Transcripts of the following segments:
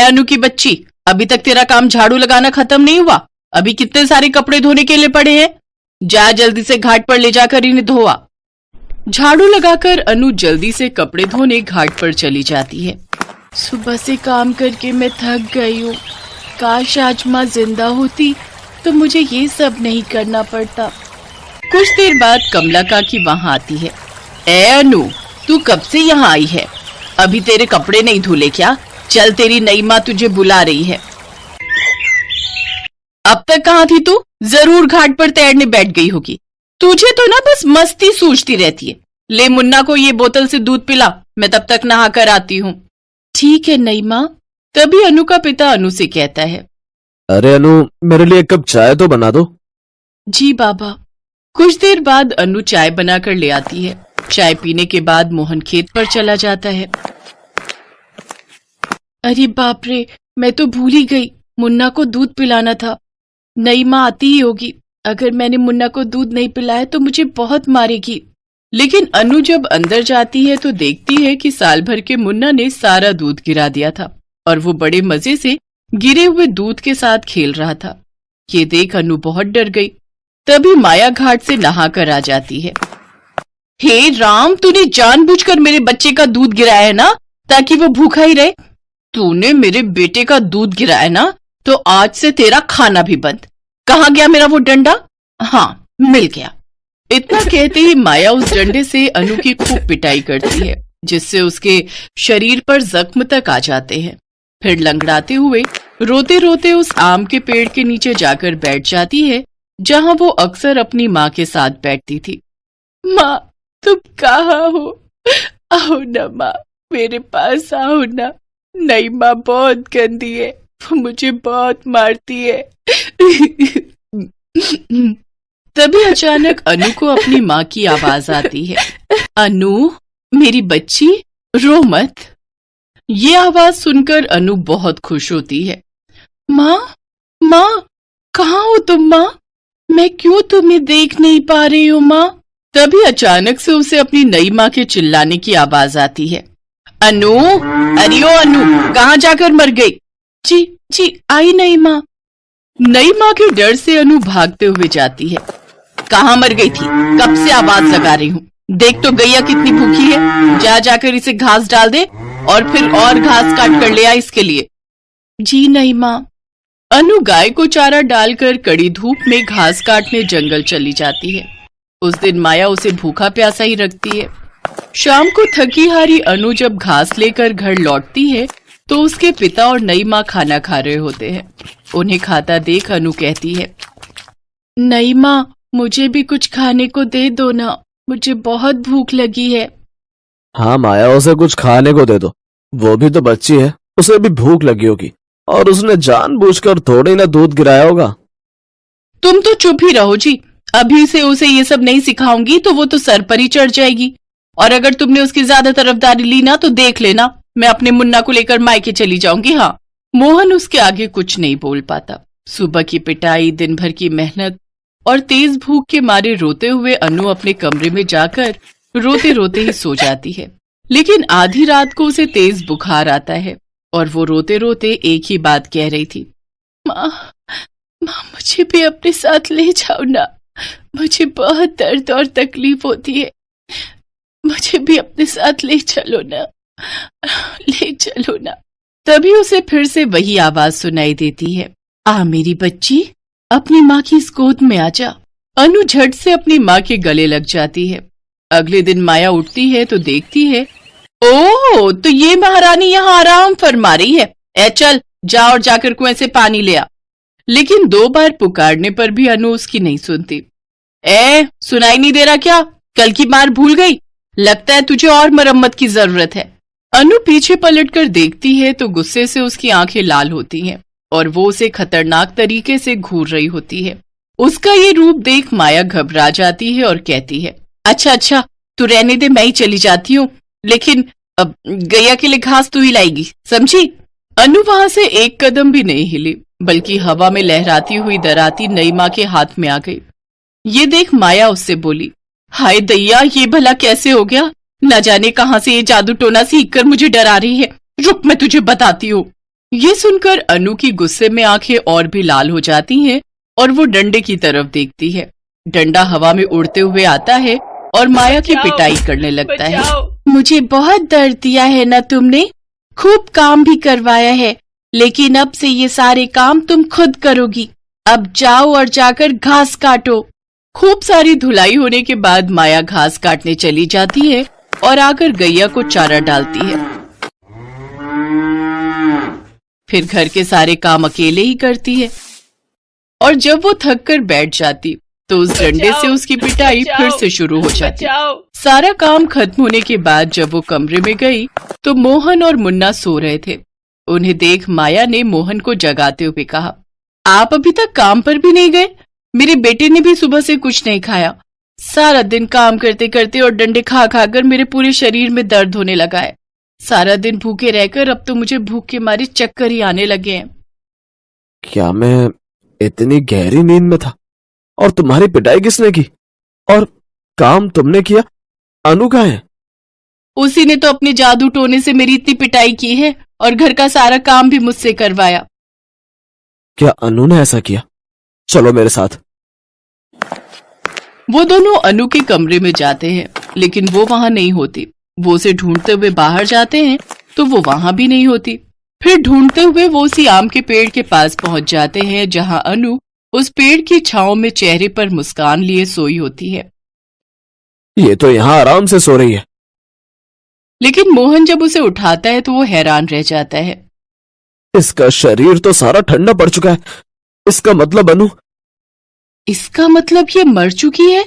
अनु की बच्ची, अभी तक तेरा काम झाड़ू लगाना खत्म नहीं हुआ? अभी कितने सारे कपड़े धोने के लिए पड़े हैं। जा जल्दी से घाट पर ले जाकर इन्हें धोआ। झाड़ू लगाकर अनु जल्दी से कपड़े धोने घाट पर चली जाती है। सुबह से काम करके मैं थक गई हूँ। काश आज माँ जिंदा होती तो मुझे ये सब नहीं करना पड़ता। कुछ देर बाद कमला काकी वहाँ आती है। ए अनु, तू कब से यहाँ आई है? अभी तेरे कपड़े नहीं धुले क्या? चल, तेरी नई माँ तुझे बुला रही है। अब तक कहाँ थी तू? जरूर घाट पर तैरने बैठ गई होगी। तुझे तो ना बस मस्ती सूझती रहती है। ले मुन्ना को ये बोतल से दूध पिला, मैं तब तक नहा कर आती हूँ। ठीक है नई माँ। तभी अनु का पिता अनु से कहता है, अरे अनु, मेरे लिए एक कप चाय तो बना दो। जी बाबा। कुछ देर बाद अनु चाय बनाकर ले आती है। चाय पीने के बाद मोहन खेत पर चला जाता है। अरे बाप रे, मैं तो भूल ही गई, मुन्ना को दूध पिलाना था। नई माँ आती ही होगी। अगर मैंने मुन्ना को दूध नहीं पिलाया तो मुझे बहुत मारेगी। लेकिन अनु जब अंदर जाती है तो देखती है कि साल भर के मुन्ना ने सारा दूध गिरा दिया था और वो बड़े मजे से गिरे हुए दूध के साथ खेल रहा था। ये देख अनु बहुत डर गई। तभी माया घाट से नहा कर आ जाती है। हे राम, तूने जानबूझकर मेरे बच्चे का दूध गिराया है ना, ताकि वो भूखा ही रहे। तूने मेरे बेटे का दूध गिराया ना, तो आज से तेरा खाना भी बंद। कहाँ गया मेरा वो डंडा? हाँ, मिल गया। इतना कहते ही माया उस डंडे से अनु की खूब पिटाई करती है, जिससे उसके शरीर पर जख्म तक आ जाते हैं। फिर लंगड़ाते हुए रोते रोते उस आम के पेड़ के नीचे जाकर बैठ जाती है, जहां वो अक्सर अपनी माँ के साथ बैठती थी। माँ, तुम कहाँ हो? आओ ना माँ, मेरे पास आओ ना। नई माँ बहुत गंदी है, वो मुझे बहुत मारती है। तभी अचानक अनु को अपनी माँ की आवाज आती है। अनु, मेरी बच्ची, रो मत। ये आवाज सुनकर अनु बहुत खुश होती है। माँ, माँ, कहाँ हो तुम माँ? मैं क्यों तुम्हें देख नहीं पा रही हूँ माँ? तभी अचानक से उसे अपनी नई माँ के चिल्लाने की आवाज आती है। अनु, अरे ओ अनु, कहाँ जाकर मर गई? जी जी, आई नई माँ। नई माँ के डर से अनु भागते हुए जाती है। कहाँ मर गई थी? कब से आवाज लगा रही हूँ। देख तो गैया कितनी भूखी है। जा जाकर इसे घास डाल दे और फिर और घास काट कर ले आ इसके लिए। जी नई माँ। अनु गाय को चारा डालकर कड़ी धूप में घास काटने जंगल चली जाती है। उस दिन माया उसे भूखा प्यासा ही रखती है। शाम को थकी हारी अनु जब घास लेकर घर लौटती है तो उसके पिता और नई माँ खाना खा रहे होते हैं। उन्हें खाता देख अनु कहती है, नई माँ, मुझे भी कुछ खाने को दे दो ना, मुझे बहुत भूख लगी है। हाँ माया, उसे कुछ खाने को दे दो। वो भी तो बच्ची है, उसे भी भूख लगी होगी और उसने जानबूझकर थोड़ी ना दूध गिराया होगा। तुम तो चुप ही रहो जी। अभी से उसे ये सब नहीं सिखाऊंगी तो वो तो सर पर ही चढ़ जाएगी। और अगर तुमने उसकी ज्यादा तरफदारी ली ना तो देख लेना, मैं अपने मुन्ना को लेकर मायके चली जाऊंगी। हाँ। मोहन उसके आगे कुछ नहीं बोल पाता। सुबह की पिटाई, दिन भर की मेहनत और तेज भूख के मारे रोते हुए अनु अपने कमरे में जाकर रोते रोते ही सो जाती है। लेकिन आधी रात को उसे तेज बुखार आता है और वो रोते रोते एक ही बात कह रही थी, माँ, माँ, मुझे भी अपने साथ ले जाओ ना, मुझे बहुत दर्द और तकलीफ होती है, मुझे भी अपने साथ ले चलो ना, ले चलो ना। तभी उसे फिर से वही आवाज सुनाई देती है, आ मेरी बच्ची, अपनी माँ की इस गोद में आ जा। अनु झट से अपनी माँ के गले लग जाती है। अगले दिन माया उठती है तो देखती है, ओह, तो ये महारानी यहाँ आराम फरमा रही है। ए चल, जा और जाकर कुएं से पानी ले आ। लेकिन 2 बार पुकारने पर भी अनु उसकी नहीं सुनती। ए, सुनाई नहीं दे रहा क्या? कल की बार भूल गई? लगता है तुझे और मरम्मत की जरूरत है। अनु पीछे पलटकर देखती है तो गुस्से से उसकी आंखें लाल होती हैं और वो उसे खतरनाक तरीके से घूर रही होती है। उसका ये रूप देख माया घबरा जाती है और कहती है, अच्छा अच्छा, तू रहने दे, मैं ही चली जाती हूँ, लेकिन अब गैया के लिए घास तू ही लाएगी, समझी? अनु वहां से एक कदम भी नहीं हिली, बल्कि हवा में लहराती हुई दराती नई माँ के हाथ में आ गई। ये देख माया उससे बोली, हाय दैया, ये भला कैसे हो गया? न जाने कहां से ये जादू टोना सीख कर मुझे डरा रही है। रुक, मैं तुझे बताती हूँ। ये सुनकर अनु की गुस्से में आंखें और भी लाल हो जाती हैं और वो डंडे की तरफ देखती है। डंडा हवा में उड़ते हुए आता है और माया की पिटाई करने लगता है। मुझे बहुत दर्द दिया है ना तुमने, खूब काम भी करवाया है, लेकिन अब से ये सारे काम तुम खुद करोगी। अब जाओ और जाकर घास काटो। खूब सारी धुलाई होने के बाद माया घास काटने चली जाती है और आकर गैया को चारा डालती है। फिर घर के सारे काम अकेले ही करती है और जब वो थक कर बैठ जाती तो उस डंडे से उसकी पिटाई फिर से शुरू हो जाती। सारा काम खत्म होने के बाद जब वो कमरे में गई तो मोहन और मुन्ना सो रहे थे। उन्हें देख माया ने मोहन को जगाते हुए कहा, आप अभी तक काम पर भी नहीं गए? मेरे बेटे ने भी सुबह से कुछ नहीं खाया। सारा दिन काम करते करते और डंडे खा खाकर मेरे पूरे शरीर में दर्द होने लगा है। सारा दिन भूखे रहकर अब तो मुझे भूख के मारे चक्कर ही आने लगे हैं। क्या मैं इतनी गहरी नींद में था? और तुम्हारी पिटाई किसने की? और काम तुमने किया? अनु कहाँ है? उसी ने तो अपने जादू टोने से मेरी इतनी पिटाई की है और घर का सारा काम भी मुझसे करवाया। क्या अनु ने ऐसा किया? चलो मेरे साथ। वो दोनों अनु के कमरे में जाते हैं, लेकिन वो वहां नहीं होती। वो उसे ढूंढते हुए बाहर जाते हैं तो वो वहां भी नहीं होती। फिर ढूंढते हुए वो उसी आम के पेड़ के पास पहुंच जाते हैं जहां अनु उस पेड़ की छांव में चेहरे पर मुस्कान लिए सोई होती है। ये तो यहाँ आराम से सो रही है। लेकिन मोहन जब उसे उठाता है तो वो हैरान रह जाता है। इसका शरीर तो सारा ठंडा पड़ चुका है। इसका मतलब अनु? इसका मतलब ये मर चुकी है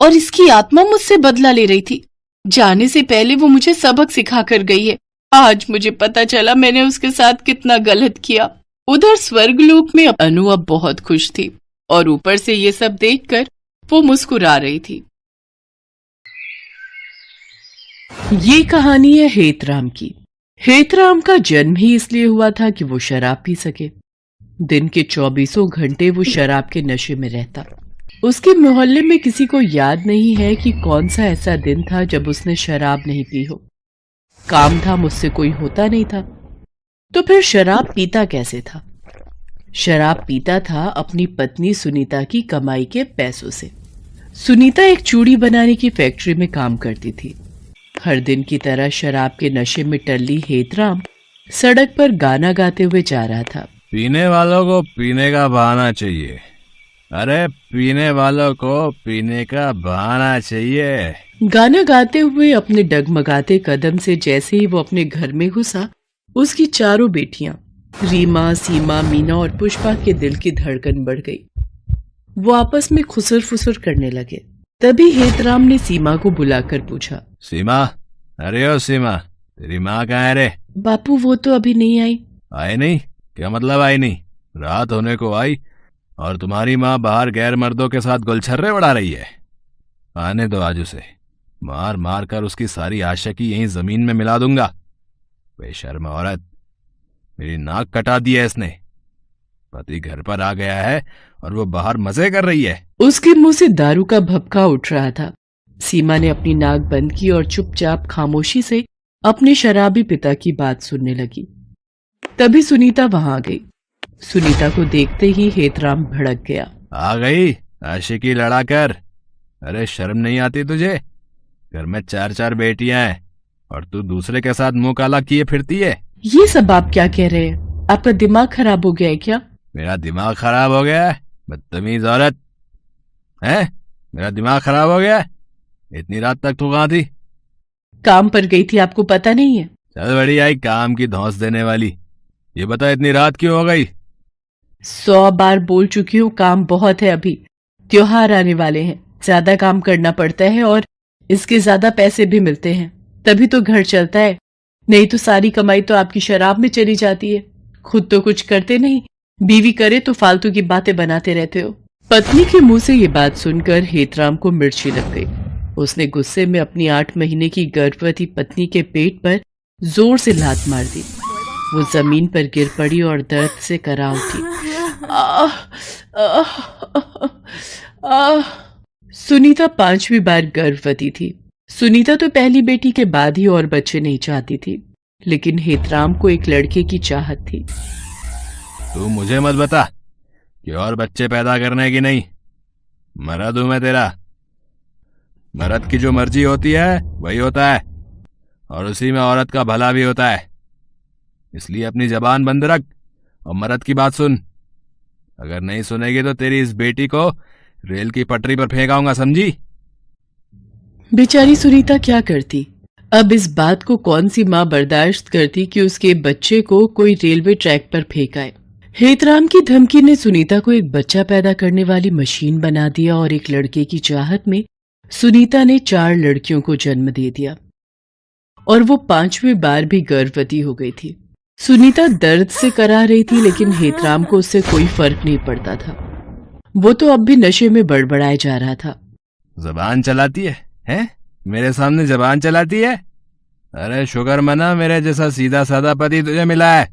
और इसकी आत्मा मुझसे बदला ले रही थी। जाने से पहले वो मुझे सबक सिखा कर गई है। आज मुझे पता चला मैंने उसके साथ कितना गलत किया। उधर स्वर्गलोक में अनु अब बहुत खुश थी और ऊपर से ये सब देखकर वो मुस्कुरा रही थी। ये कहानी है हेतराम की। हेतराम का जन्म ही इसलिए हुआ था कि वो शराब पी सके। दिन के 24 घंटे वो शराब के नशे में रहता। उसके मोहल्ले में किसी को याद नहीं है कि कौन सा ऐसा दिन था जब उसने शराब नहीं पी हो। काम धाम उससे कोई होता नहीं था, तो फिर शराब पीता कैसे था? शराब पीता था अपनी पत्नी सुनीता की कमाई के पैसों से। सुनीता एक चूड़ी बनाने की फैक्ट्री में काम करती थी। हर दिन की तरह शराब के नशे में टल्ली हेतराम सड़क पर गाना गाते हुए जा रहा था। पीने वालों को पीने का बहाना चाहिए। अरे पीने वालों को पीने का बहाना चाहिए। गाना गाते हुए अपने डगमगाते कदम से जैसे ही वो अपने घर में घुसा, उसकी चारों बेटियां रीमा, सीमा, मीना और पुष्पा के दिल की धड़कन बढ़ गई। वो आपस में खुसर फुसर करने लगे। तभी हेतराम ने सीमा को बुलाकर पूछा, सीमा, अरे ओ सीमा, तेरी माँ कहाँ है रे? बापू वो तो अभी नहीं आई। आई नहीं? क्या मतलब आई नहीं? रात होने को आई और तुम्हारी माँ बाहर गैर मर्दों के साथ गुलछर्रे उड़ा रही है। आने दो आज उसे। मार मार कर उसकी सारी आशिकी यहीं जमीन में मिला दूंगा। बेशर्म औरत, मेरी नाक कटा दी है इसने। पति घर पर आ गया है और वो बाहर मजे कर रही है। उसके मुंह से दारू का भभका उठ रहा था। सीमा ने अपनी नाक बंद की और चुपचाप खामोशी से अपने शराबी पिता की बात सुनने लगी। तभी सुनीता वहां आ गई। सुनीता को देखते ही हेतराम भड़क गया। आ गई आशिकी लड़ाकर? अरे शर्म नहीं आती तुझे? घर में 4-4 बेटियां हैं और तू दूसरे के साथ मुंह काला किए फिरती है। ये सब आप क्या कह रहे हैं? आपका दिमाग खराब हो गया है क्या? मेरा दिमाग खराब हो गया है? बदतमीज औरत है। मेरा दिमाग खराब हो गया है? इतनी रात तक तू कहाँ थी? काम पर गई थी, आपको पता नहीं है? चल बड़ी आई काम की धौंस देने वाली। ये बता इतनी रात क्यों हो गई? 100 बार बोल चुकी हूँ, काम बहुत है। अभी त्योहार आने वाले हैं, ज्यादा काम करना पड़ता है और इसके ज्यादा पैसे भी मिलते हैं, तभी तो घर चलता है। नहीं तो सारी कमाई तो आपकी शराब में चली जाती है। खुद तो कुछ करते नहीं, बीवी करे तो फालतू की बातें बनाते रहते हो। पत्नी के मुंह से ये बात सुनकर हेतराम को मिर्ची लग गई। उसने गुस्से में अपनी 8 महीने की गर्भवती पत्नी के पेट पर जोर से लात मार दी। वो जमीन पर गिर पड़ी और दर्द से करा उठी। सुनीता 5वीं बार गर्भवती थी। सुनीता तो पहली बेटी के बाद ही और बच्चे नहीं चाहती थी। लेकिन हेतराम को एक लड़के की चाहत थी। तू मुझे मत बता कि और बच्चे पैदा करने की नहीं। मर्द हूं मैं तेरा। मर्द की जो मर्जी होती है वही होता है, और उसी में औरत का भला भी होता है। इसलिए अपनी जबान बंद रख और मर्द की बात सुन। अगर नहीं सुनेगी तो तेरी इस बेटी को रेल की पटरी पर फेंकाऊंगा, समझी? बेचारी सुनीता क्या करती। अब इस बात को कौन सी माँ बर्दाश्त करती कि उसके बच्चे को कोई रेलवे ट्रैक पर फेंकाए। हेतराम की धमकी ने सुनीता को एक बच्चा पैदा करने वाली मशीन बना दिया और एक लड़के की चाहत में सुनीता ने 4 लड़कियों को जन्म दे दिया और वो 5वें बार भी गर्भवती हो गई थी। सुनीता दर्द से करा रही थी, लेकिन हेतराम को उससे कोई फर्क नहीं पड़ता था। वो तो अब भी नशे में बड़बड़ाए जा रहा था। जबान चलाती है, हैं? मेरे सामने जबान चलाती है? अरे शुक्र मना मेरे जैसा सीधा साधा पति तुझे मिला है,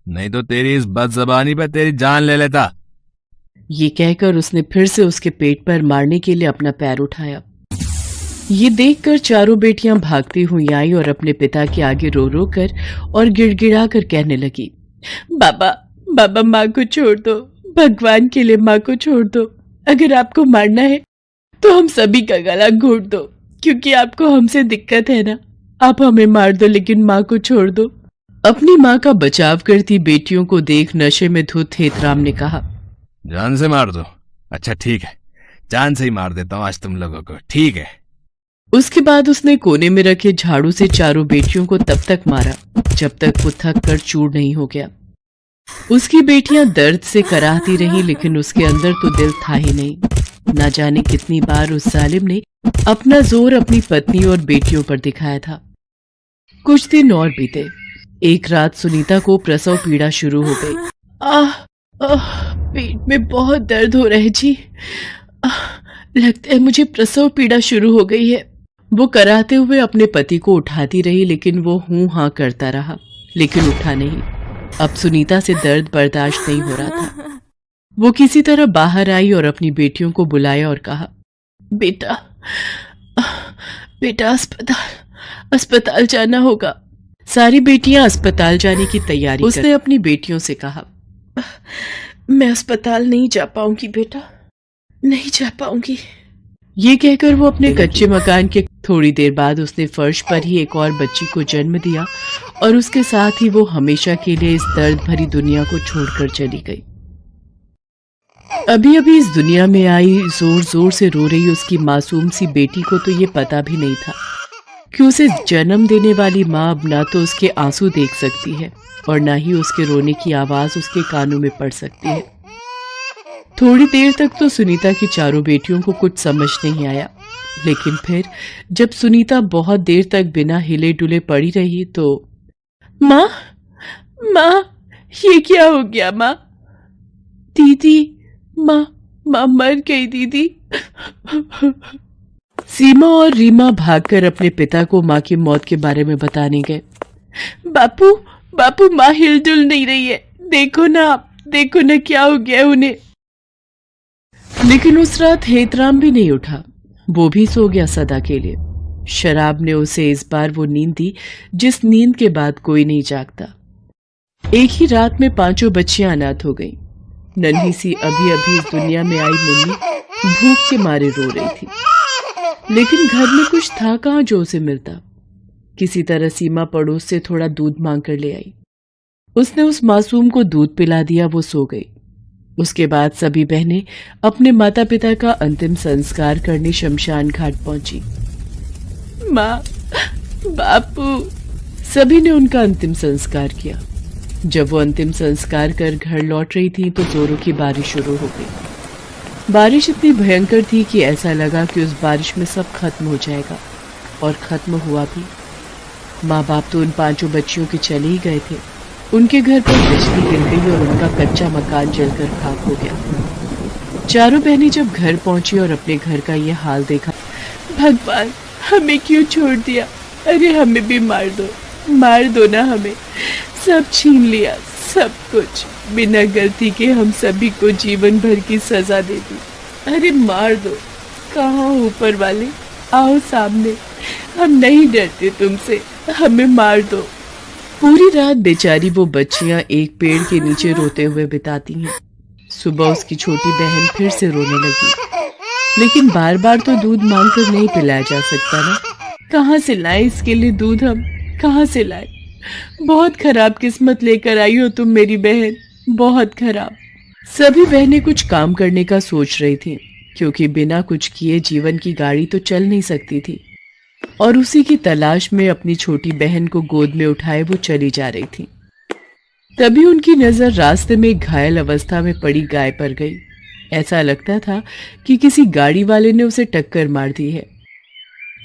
नहीं तो तेरी इस बदजबानी पर तेरी जान ले लेता। ये कहकर उसने फिर से उसके पेट पर मारने के लिए अपना पैर उठाया। ये देखकर चारों बेटियां भागती हुई आई और अपने पिता के आगे रो रो कर और गिड़गिड़ा कर कहने लगी, बाबा बाबा माँ को छोड़ दो, भगवान के लिए माँ को छोड़ दो। अगर आपको मारना है तो हम सभी का गला घोट दो, क्योंकि आपको हमसे दिक्कत है ना। आप हमें मार दो लेकिन माँ को छोड़ दो। अपनी माँ का बचाव करती बेटियों को देख नशे में धुत हेतराम ने कहा, जान से मार दो? अच्छा ठीक है, जान से ही मार देता हूँ आज तुम लोगों को, ठीक है। उसके बाद उसने कोने में रखे झाड़ू से चारों बेटियों को तब तक मारा जब तक वो थक कर चूर नहीं हो गया। उसकी बेटियां दर्द से कराहती रहीं, लेकिन उसके अंदर तो दिल था ही नहीं। न जाने कितनी बार उस जालिम ने अपना जोर अपनी पत्नी और बेटियों पर दिखाया था। कुछ दिन और बीते। एक रात सुनीता को प्रसव पीड़ा शुरू हो गई। पेट में बहुत दर्द हो रहा है जी। लगता है मुझे प्रसव पीड़ा शुरू हो गई है। वो कराते हुए अपने पति को उठाती रही, लेकिन वो हूं हां करता रहा, लेकिन उठा नहीं। अब सुनीता से दर्द बर्दाश्त नहीं हो रहा था। वो किसी तरह बाहर आई और अपनी बेटियों को बुलाया और कहा, बेटा बेटा अस्पताल जाना होगा। सारी बेटियां अस्पताल जाने की तैयारी। उसने अपनी बेटियों से कहा, मैं अस्पताल नहीं जा पाऊंगी बेटा, नहीं जा पाऊंगी। ये कहकर वो अपने कच्चे मकान के थोड़ी देर बाद उसने फर्श पर ही एक और बच्ची को जन्म दिया और उसके साथ ही वो हमेशा के लिए इस दर्द भरी दुनिया को छोड़कर चली गई। अभी अभी इस दुनिया में आई जोर जोर से रो रही उसकी मासूम सी बेटी को तो ये पता भी नहीं था कि उसे जन्म देने वाली माँ अब ना तो उसके आंसू देख सकती है और ना ही उसके रोने की आवाज उसके कानों में पड़ सकती है। थोड़ी देर तक तो सुनीता की चारों बेटियों को कुछ समझ नहीं आया, लेकिन फिर जब सुनीता बहुत देर तक बिना हिले डुले पड़ी रही तो माँ ये क्या हो गया माँ? दीदी माँ मर गई दीदी। सीमा और रीमा भागकर अपने पिता को माँ की मौत के बारे में बताने गए। बापू माँ हिलजुल नहीं रही है, देखो ना क्या हो गया उन्हें। लेकिन उस रात हेतराम भी नहीं उठा, वो भी सो गया सदा के लिए। शराब ने उसे इस बार वो नींद दी जिस नींद के बाद कोई नहीं जागता। एक ही रात में 5 बच्चियां अनाथ हो गईं। नन्ही सी अभी अभी इस दुनिया में आई मुन्नी भूख के मारे रो रही थी, लेकिन घर में कुछ था कहाँ जो उसे मिलता। किसी तरह सीमा पड़ोस से थोड़ा दूध मांग कर ले आई। उसने उस मासूम को दूध पिला दिया, वो सो गई। उसके बाद सभी बहनें अपने माता पिता का अंतिम संस्कार करने शमशान घाट पहुंची। माँ, बापू, सभी ने उनका अंतिम संस्कार किया। जब वो अंतिम संस्कार कर घर लौट रही थी तो जोरों की बारिश शुरू हो गई। बारिश इतनी भयंकर थी कि ऐसा लगा कि उस बारिश में सब खत्म हो जाएगा, और खत्म हुआ भी। माँ बाप तो उन 5 बच्चियों के चले ही गए थे। उनके घर पर बिजली गिर गई और उनका कच्चा मकान जलकर खाक हो गया। चारों बहनें जब घर पहुंची और अपने घर का ये हाल देखा, भगवान हमें क्यों छोड़ दिया? अरे हमें भी मार दो ना, हमें सब छीन लिया, सब कुछ बिना गलती के हम सभी को जीवन भर की सजा दे दी। अरे मार दो। कहाँ ऊपर वाले, आओ सामने, हम नहीं डरते तुमसे, हमें मार दो। पूरी रात बेचारी वो बच्चियां एक पेड़ के नीचे रोते हुए बिताती हैं। सुबह उसकी छोटी बहन फिर से रोने लगी, लेकिन बार बार तो दूध मांगकर नहीं पिलाया जा सकता ना। कहाँ से लाए इसके लिए दूध, हम कहाँ से लाए? बहुत खराब किस्मत लेकर आई हो तुम मेरी बहन, बहुत खराब। सभी बहनें कुछ काम करने का सोच रही थीं, क्योंकि बिना कुछ किए जीवन की गाड़ी तो चल नहीं सकती थी। और उसी की तलाश में अपनी छोटी बहन को गोद में उठाए वो चली जा रही थी। तभी उनकी नजर रास्ते में घायल अवस्था में पड़ी गाय पर गई। ऐसा लगता था कि किसी गाड़ी वाले ने उसे टक्कर मार दी है।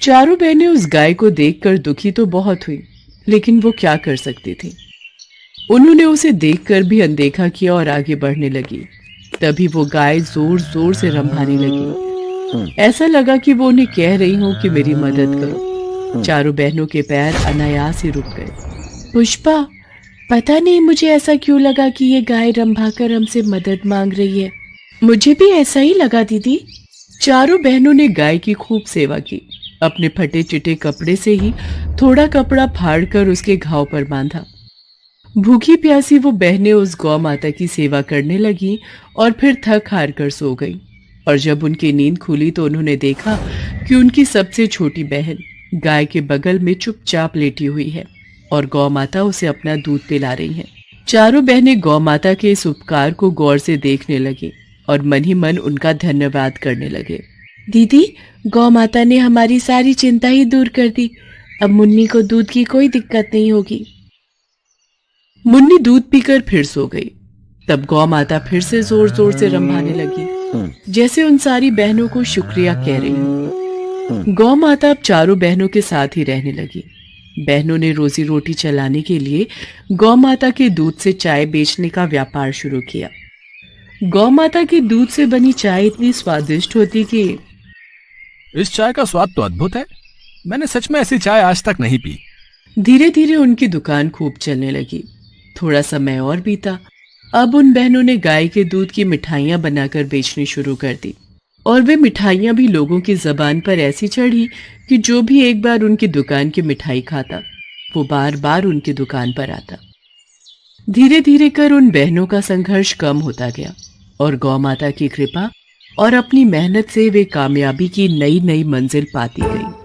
चारों बहनें उस गाय को देखकर दुखी तो बहुत हुई, लेकिन वो क्या कर सकती थी। उन्होंने उसे देखकर भी अनदेखा किया और आगे बढ़ने लगी। तभी वो गाय जोर जोर से रंभाने लगी। ऐसा लगा कि वो उन्हें कह रही हो कि मेरी मदद करो। चारों बहनों के पैर अनायास ही रुक गए। पुष्पा, पता नहीं मुझे ऐसा क्यों लगा कि ये गाय रंभाकर हमसे मदद मांग रही है। मुझे भी ऐसा ही लगा दीदी। चारों बहनों ने गाय की खूब सेवा की। अपने फटे चिटे कपड़े से ही थोड़ा कपड़ा फाड़कर उसके घाव पर बांधा। भूखी प्यासी वो बहनें उस गौ माता की सेवा करने लगी और फिर थक हार कर सो गई। और जब उनकी नींद खुली तो उन्होंने देखा कि उनकी सबसे छोटी बहन गाय के बगल में चुपचाप लेटी हुई है और गौ माता उसे अपना दूध पिला रही है। चारों बहनें गौ माता के इस उपकार को गौर से देखने लगी और मन ही मन उनका धन्यवाद करने लगे। दीदी, गौ माता ने हमारी सारी चिंता ही दूर कर दी। अब मुन्नी को दूध की कोई दिक्कत नहीं होगी। मुन्नी दूध पीकर फिर सो गई। तब गौ माता फिर से जोर जोर से रंभाने लगी, जैसे उन सारी बहनों को शुक्रिया कह रही हूँ। गौ माता अब चारों बहनों के साथ ही रहने लगी। बहनों ने रोजी रोटी चलाने के लिए गौ माता के दूध से चाय बेचने का व्यापार शुरू किया। गौ माता के दूध से बनी चाय इतनी स्वादिष्ट होती कि इस चाय का स्वाद तो अद्भुत है। मैंने सच में ऐसी चाय आज तक नहीं पी। धीरे धीरे उनकी दुकान खूब चलने लगी। थोड़ा समय और बीता। अब उन बहनों ने गाय के दूध की मिठाइयां बनाकर बेचनी शुरू कर दी और वे मिठाइयां भी लोगों की जबान पर ऐसी चढ़ी कि जो भी एक बार उनकी दुकान की मिठाई खाता वो बार बार उनकी दुकान पर आता। धीरे धीरे कर उन बहनों का संघर्ष कम होता गया और गौ माता की कृपा और अपनी मेहनत से वे कामयाबी की नई नई मंजिल पाती गई।